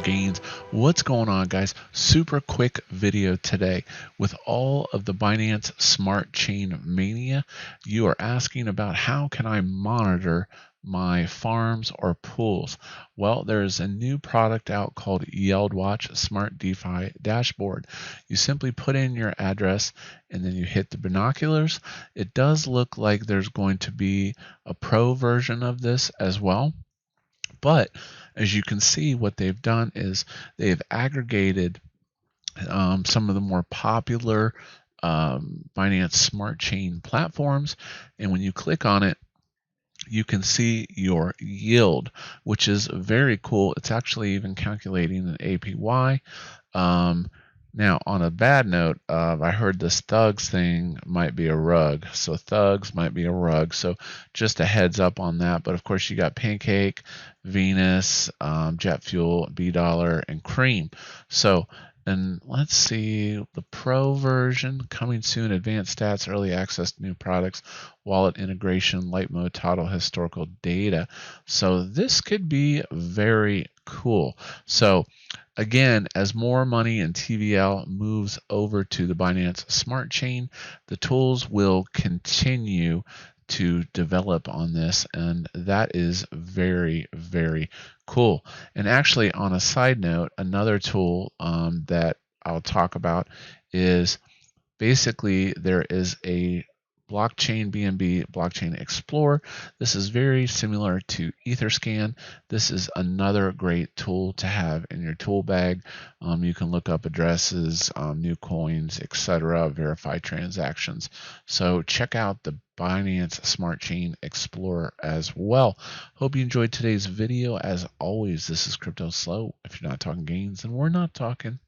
gains. What's going on, guys? Super quick video today. With all of the Binance Smart Chain mania, you are asking about how can I monitor my farms or pools. Well, there's a new product out called YieldWatch Smart DeFi Dashboard. You simply put in your address and then you hit the binoculars. It does look like there's going to be a pro version of this as well. But as you can see, what they've done is they've aggregated some of the more popular Binance Smart Chain platforms. And when you click on it, you can see your yield, which is very cool. It's actually even calculating an APY. Now, on a bad note, I heard this thugs thing might be a rug. So thugs might be a rug. So just a heads up on that. But of course, you got Pancake, Venus, Jet Fuel, B-Dollar, and Cream. So, and let's see, the pro version coming soon, advanced stats, early access to new products, wallet integration, light mode, total historical data. So this could be very cool. So again, as more money in TVL moves over to the Binance Smart Chain, the tools will continue to develop on this, and that is very, very cool. And actually, on a side note, another tool that I'll talk about is basically there is a blockchain BNB blockchain explorer. This is very similar to EtherScan. This is another great tool to have in your tool bag. You can look up addresses, new coins, etc., verify transactions. So check out the Binance Smart Chain Explorer as well. Hope you enjoyed today's video. As always, this is Cryptoslo. If you're not talking gains, then we're not talking.